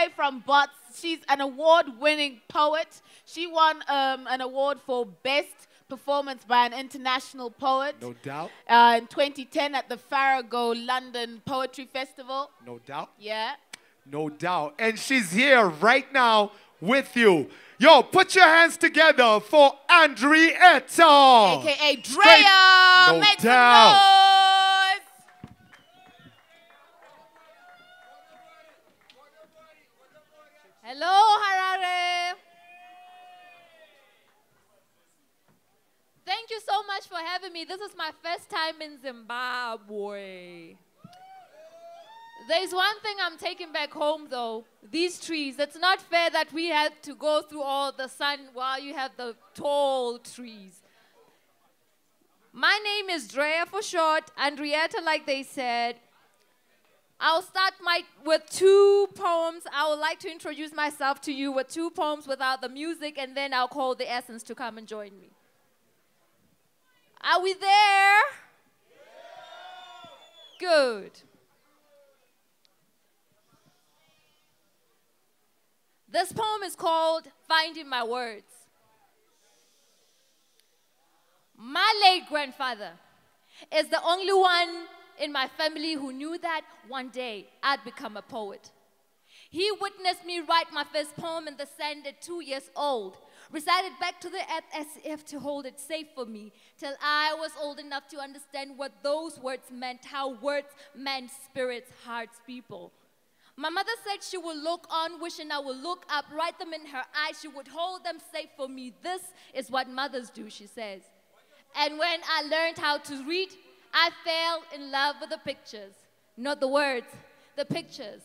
way from Bots. She's an award-winning poet. She won an award for Best Performance by an International Poet. No doubt. In 2010 at the Farrago London Poetry Festival. No doubt. Yeah. No doubt. And she's here right now with you. Yo, put your hands together for Andreattah. AKA Drea. No Make doubt. some noise. Hello, Harare. Thank you so much for having me. This is my first time in Zimbabwe. There's one thing I'm taking back home, though. These trees. It's not fair that we had to go through all the sun while you have the tall trees. My name is Drea for short, Andreattah like they said. I'll start with two poems. I would like to introduce myself to you with two poems without the music, and then I'll call the Essence to come and join me. Are we there? Good. This poem is called Finding My Words. My late grandfather is the only one in my family who knew that one day I'd become a poet. He witnessed me write my first poem in the sand at 2 years old, recited back to the earth as if to hold it safe for me, till I was old enough to understand what those words meant, how words meant spirits, hearts, people. My mother said she would look on, wishing I would look up, write them in her eyes. She would hold them safe for me. This is what mothers do, she says. And when I learned how to read, I fell in love with the pictures, not the words, the pictures.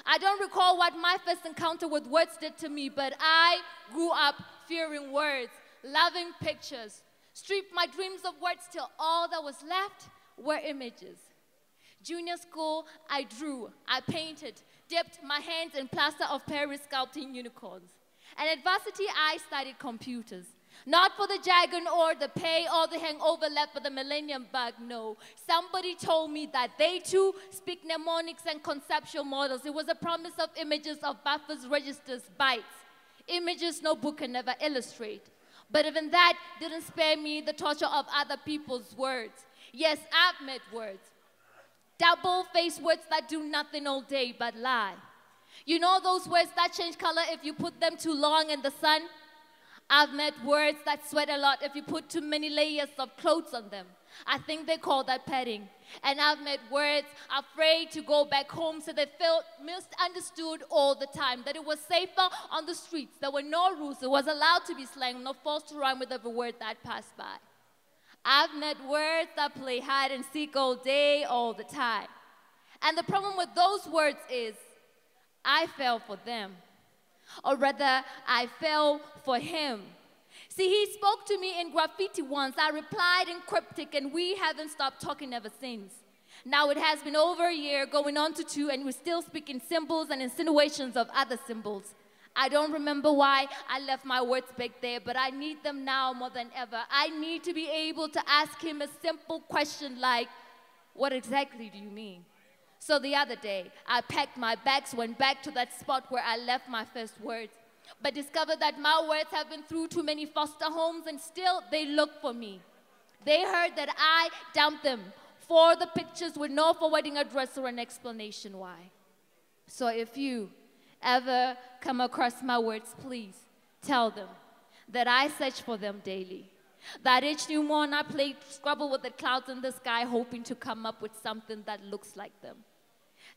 I don't recall what my first encounter with words did to me, but I grew up fearing words, loving pictures, stripped my dreams of words till all that was left were images. Junior school, I drew, I painted, dipped my hands in plaster of Paris sculpting unicorns. And at varsity, I studied computers. Not for the jargon or the pay or the hangover left for the millennium bug, no. Somebody told me that they too speak mnemonics and conceptual models. It was a promise of images, of buffers, registers, bytes. Images no book can ever illustrate. But even that didn't spare me the torture of other people's words. Yes, I've met words. Double-faced words that do nothing all day but lie. You know those words that change color if you put them too long in the sun? I've met words that sweat a lot if you put too many layers of clothes on them. I think they call that padding. And I've met words afraid to go back home, so they felt misunderstood all the time, that it was safer on the streets. There were no rules. It was allowed to be slang, no forced to rhyme with every word that passed by. I've met words that play hide and seek all day, all the time. And the problem with those words is I fell for them. Or rather, I fell for him. See, he spoke to me in graffiti once. I replied in cryptic, and we haven't stopped talking ever since. Now it has been over a year, going on to 2, and we still speak in symbols and insinuations of other symbols. I don't remember why I left my words back there, but I need them now more than ever. I need to be able to ask him a simple question like, what exactly do you mean? So the other day, I packed my bags, went back to that spot where I left my first words, but discovered that my words have been through too many foster homes, and still they look for me. They heard that I dumped them for the pictures with no forwarding address or an explanation why. So if you ever come across my words, please tell them that I search for them daily. That each new morn I play Scrabble with the clouds in the sky, hoping to come up with something that looks like them.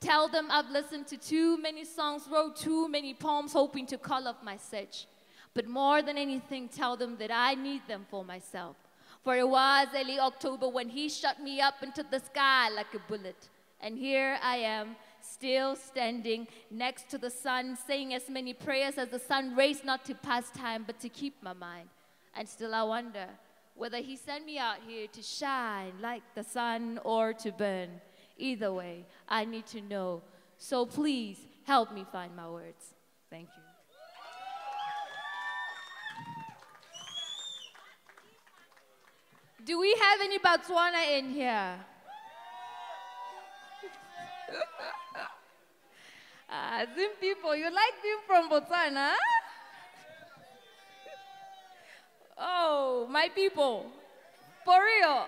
Tell them I've listened to too many songs, wrote too many poems, hoping to call off my search. But more than anything, tell them that I need them for myself. For it was early October when he shot me up into the sky like a bullet. And here I am, still standing next to the sun, saying as many prayers as the sun rays, not to pass time, but to keep my mind. And still I wonder whether he sent me out here to shine like the sun or to burn. Either way, I need to know. So please help me find my words. Thank you. Do we have any Botswana in here? Zim people, you like being from Botswana? Huh? Oh, my people, for real.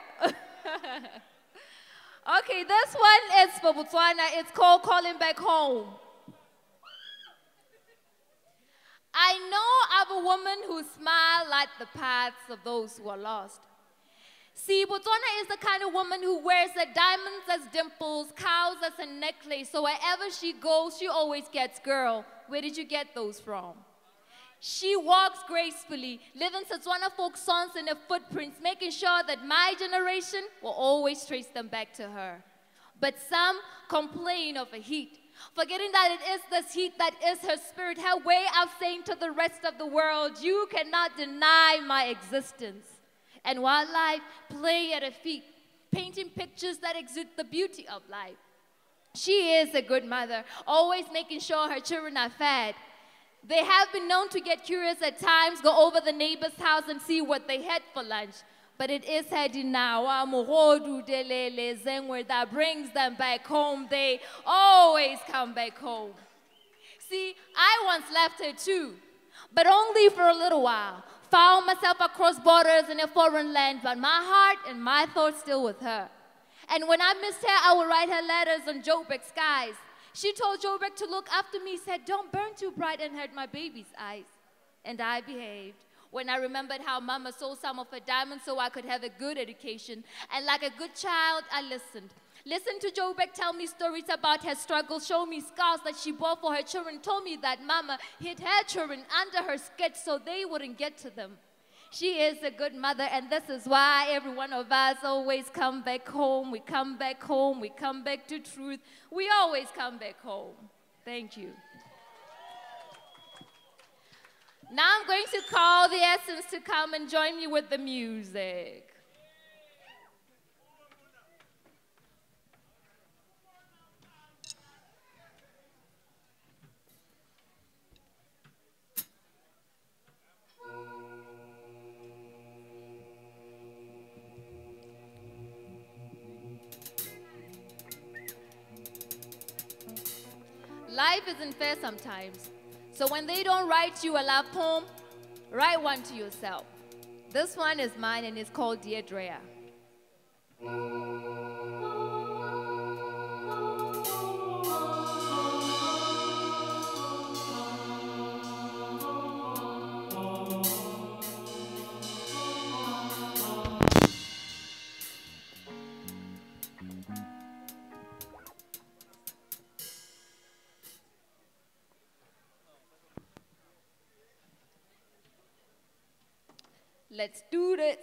Okay, this one is for Botswana. It's called Calling Back Home. I know of a woman who smiles at the paths of those who are lost. See, Botswana is the kind of woman who wears her diamonds as dimples, cows as a necklace, so wherever she goes, she always gets, girl, where did you get those from? She walks gracefully, living Setswana folk songs in her footprints, making sure that my generation will always trace them back to her. But some complain of the heat, forgetting that it is this heat that is her spirit, her way of saying to the rest of the world, you cannot deny my existence. And wildlife play at her feet, painting pictures that exude the beauty of life. She is a good mother, always making sure her children are fed. They have been known to get curious at times, go over the neighbor's house and see what they had for lunch. But it is her dinawa morodu delele zengwe that brings them back home. They always come back home. See, I once left her too, but only for a little while. Found myself across borders in a foreign land, but my heart and my thoughts still with her. And when I missed her, I would write her letters on Joburg skies. She told Joburg to look after me, said, don't burn too bright and hurt my baby's eyes. And I behaved. When I remembered how Mama sold some of her diamonds so I could have a good education. And like a good child, I listened. Listened to Joburg tell me stories about her struggles, show me scars that she bought for her children, told me that Mama hid her children under her skirt so they wouldn't get to them. She is a good mother, and this is why every one of us always come back home. We come back home. We come back to truth. We always come back home. Thank you. Now I'm going to call the Essence to come and join me with the music. Life isn't fair sometimes. So when they don't write you a love poem, write one to yourself. This one is mine and it's called Dear Drea. Let's do this.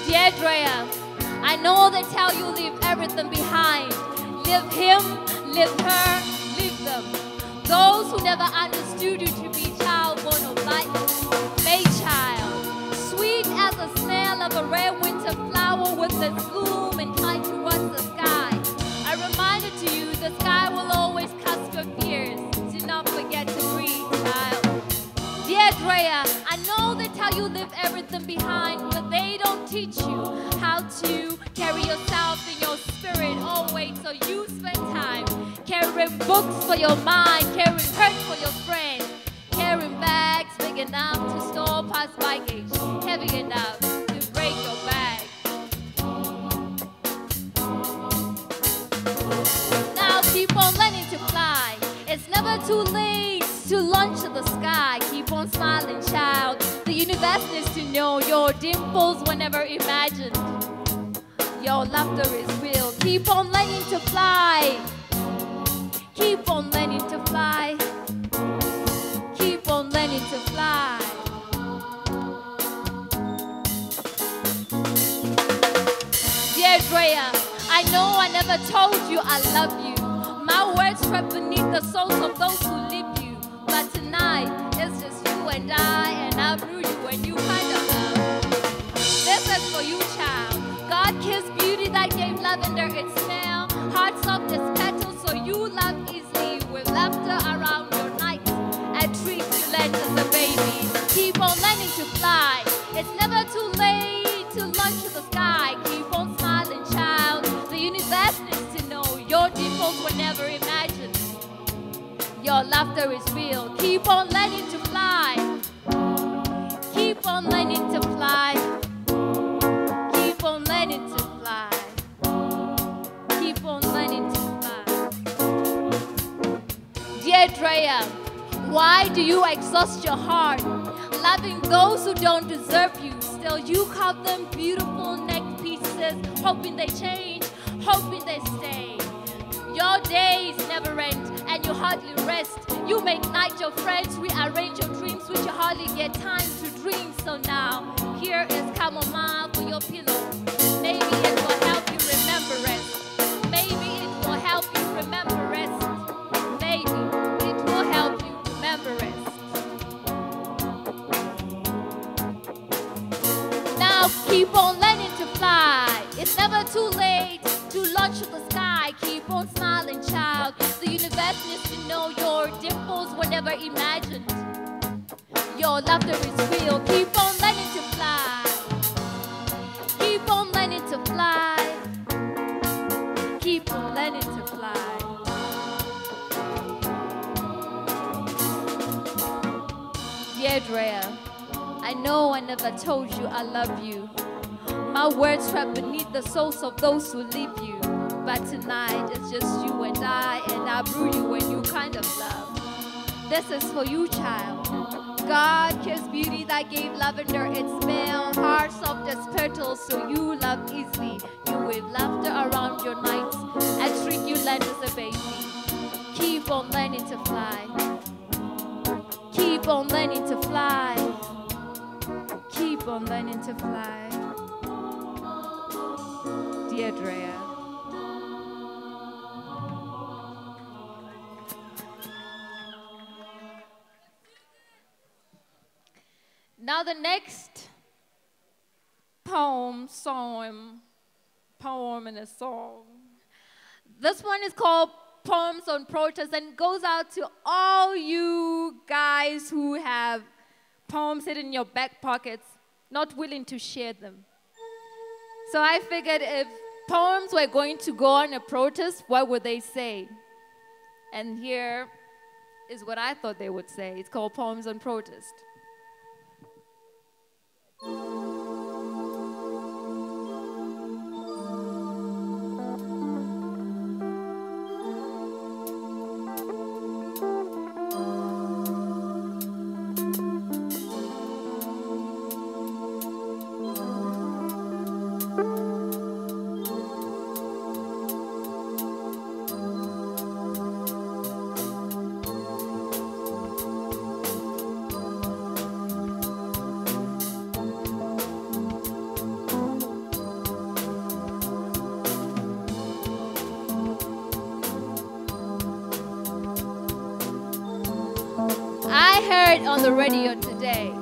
Dear Drea, I know they tell you leave everything behind. Leave him, leave her, leave them. Those who never understood you to be child born of light, made child. Sweet as the smell of a rare winter flower with its bloom inclined towards the sky. A reminder to you, the sky will always cast your fears. Do not forget to breathe, child. Dear Drea, I know they tell you leave everything behind, but they don't teach you how to carry yourself in your spirit always. So you spend time carrying books for your mind, carrying hurt for your friends, carrying bags big enough to store past baggage, heavy enough to break your bag. Now keep on learning to fly. It's never too late to launch to the sky. Keep on smiling, child. The universe needs to know your dimples were never imagined. Your laughter is real. Keep on learning to fly. Keep on learning to fly. Keep on learning to fly. Dear Drea, I know I never told you I love you. My words trap beneath the souls of those who leave you. But tonight, it's just you and I knew you when you kind of love. This is for you, child. God kissed beauty that gave lavender its smell. Heart soft as petals, so you love easily with laughter around your nights. And treat you land as a baby. Keep on learning to fly. It's never too late to launch to the sky. Keep on smiling, child. The universe needs to know your dimples were never imagined. Your laughter is real. Keep on learning to fly. Keep on learning to fly. Keep on learning to fly. Keep on learning to fly. Dear Drea, why do you exhaust your heart? Loving those who don't deserve you. Still you call them beautiful neck pieces, hoping they change, hoping they stay. Your days never end and you hardly rest. You make night your friends, rearrange your dreams which you hardly get time to dream. So now, here is chamomile for your pillow. Maybe it will help you remember rest. Maybe it will help you remember rest. Maybe it will help you remember rest. Now keep on learning to fly. It's never too late to launch to the sky. Keep on smiling, child. The universe needs to know your dimples were never imagined. Your laughter is real. Keep on learning to fly. Keep on learning to fly. Keep on learning to fly. Dear Drea, I know I never told you I love you. My words trap beneath the souls of those who leave you. But tonight it's just you and I brew you a new kind of love. This is for you, child. God kissed beauty that gave lavender its smell. Heart soft as petals, so you love easily. You with laughter around your nights and treat you land as a baby. Keep on learning to fly. Keep on learning to fly. Keep on learning to fly. Dear Drea. Now the next poem and a song. This one is called Poems on Protest and goes out to all you guys who have poems hidden in your back pockets, not willing to share them. So I figured if poems were going to go on a protest, what would they say? And here is what I thought they would say. It's called Poems on Protest. On the radio today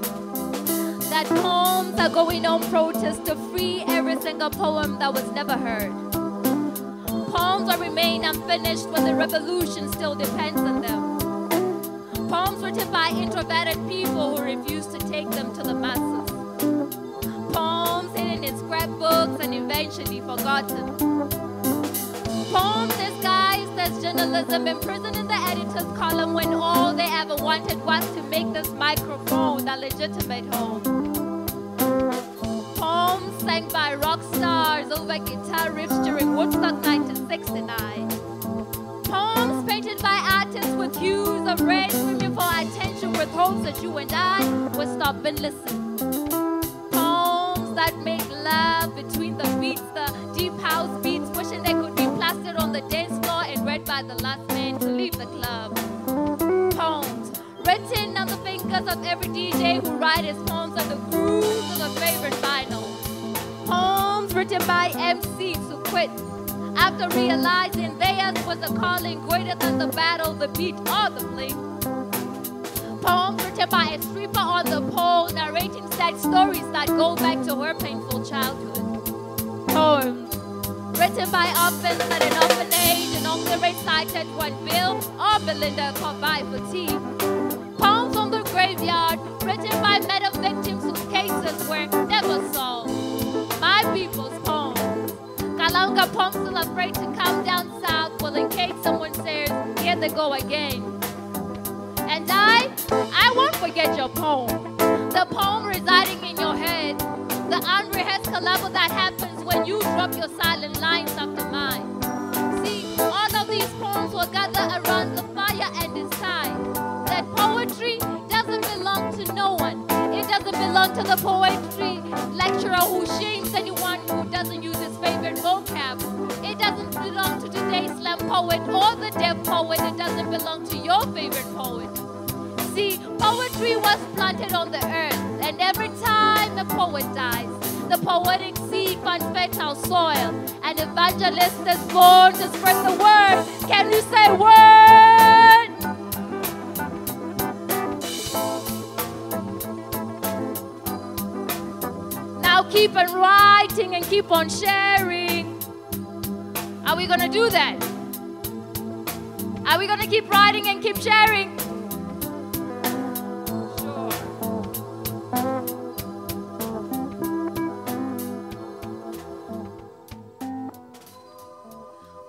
that poems are going on protest to free every single poem that was never heard. Poems will remain unfinished when the revolution still depends on them. Poems written by introverted people who refuse to take them to the masses. Poems hidden in scrapbooks and eventually forgotten. Poems disguised as journalism, imprisoned in the editor's column when all they ever wanted was to make this microphone a legitimate home. Poems sang by rock stars over guitar riffs during Woodstock 1969. Poems painted by artists with hues of red, screaming for attention with hopes that you and I would stop and listen. Poems that make love between the beats, the deep the last man to leave the club. Poems written on the fingers of every DJ who write his poems on the grooves of a favorite vinyl. Poems written by MCs who quit after realizing theirs was a calling greater than the battle, the beat, or the fling. Poems written by a stripper on the pole, narrating sad stories that go back to her painful childhood. Poems written by orphans at an orphanage and only recited when Bill or Belinda caught by for tea. Poems from the graveyard written by murder victims whose cases were never solved. My people's poems. Kalanga poems still afraid to come down south, well, in case someone says, here they go again. And I won't forget your poem. The poem residing in your head. The unrehearsed collabo that happens when you drop your silent lines after mine. See, all of these poems will gather around the fire and decide that poetry doesn't belong to no one. It doesn't belong to the poetry lecturer who shames anyone who doesn't use his favorite vocab. It doesn't belong to today's slam poet or the deaf poet. It doesn't belong to your favorite poet. See, poetry was planted on the earth, and every time a poet dies, the poetic seed finds fertile soil. An evangelist is born to spread the word. Can you say word? Now keep on writing and keep on sharing. Are we gonna do that? Are we gonna keep writing and keep sharing?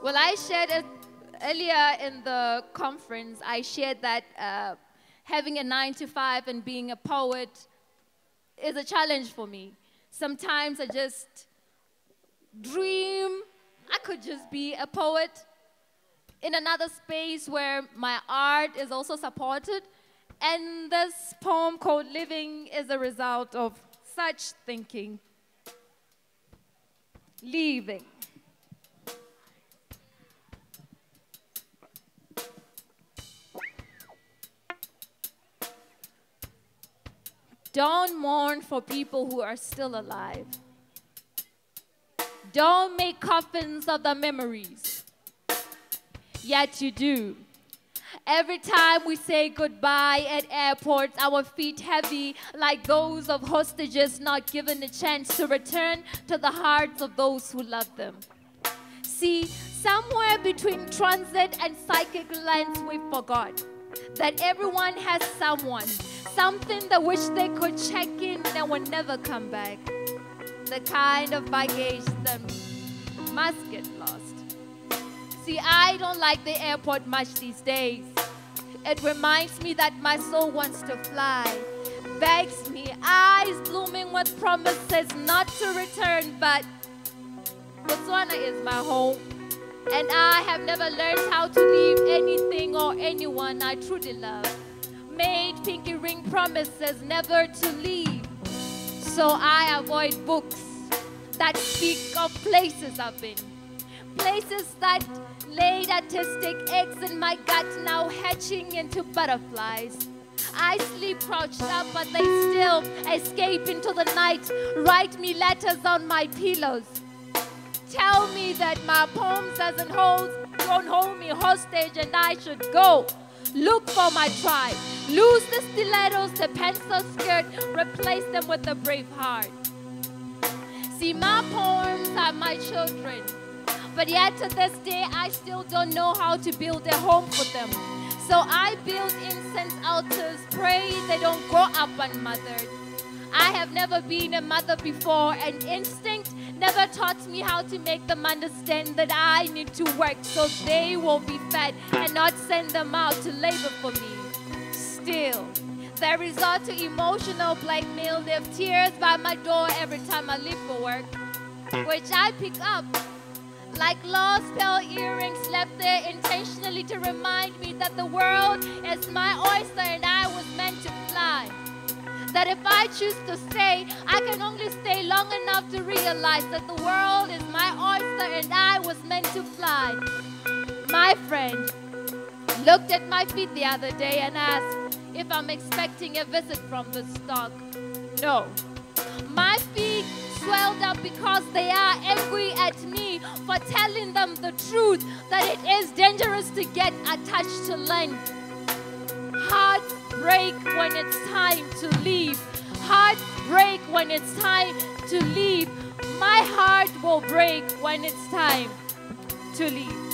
Well, I shared it earlier in the conference. I shared that having a 9-to-5 and being a poet is a challenge for me. Sometimes I just dream I could just be a poet in another space where my art is also supported. And this poem called Living is a result of such thinking. Leaving. Don't mourn for people who are still alive. Don't make coffins of the memories. Yet you do. Every time we say goodbye at airports, our feet heavy like those of hostages not given a chance to return to the hearts of those who love them. See, somewhere between transit and psychic lens, we forgot that everyone has someone, something they wish they could check in and will never come back. The kind of baggage that must get lost. See, I don't like the airport much these days. It reminds me that my soul wants to fly. Begs me, eyes blooming with promises not to return, but Botswana is my home. And I have never learned how to leave anything or anyone I truly love. Made pinky ring promises never to leave. So I avoid books that speak of places I've been. Places that laid artistic eggs in my gut, now hatching into butterflies. I sleep crouched up, but they still escape into the night. Write me letters on my pillows. Tell me that my poems don't hold me hostage and I should go. Look for my tribe. Lose the stilettos, the pencil skirt, replace them with a brave heart. See, my poems are my children. But yet to this day, I still don't know how to build a home for them. So I build incense altars, pray they don't grow up unmothered. I have never been a mother before, and instinct never taught me how to make them understand that I need to work so they won't be fed and not send them out to labor for me. Still, they resort to emotional blackmail, leave tears by my door every time I leave for work, which I pick up like lost pearl earrings left there intentionally to remind me that the world is my oyster and I was meant to fly. That if I choose to stay, I can only stay long enough to realize that the world is my oyster and I was meant to fly. My friend looked at my feet the other day and asked if I'm expecting a visit from the stock. No. My feet swelled up because they are angry at me for telling them the truth that it is dangerous to get attached to land. Hearts break when it's time to leave. Hearts break when it's time to leave. My heart will break when it's time to leave.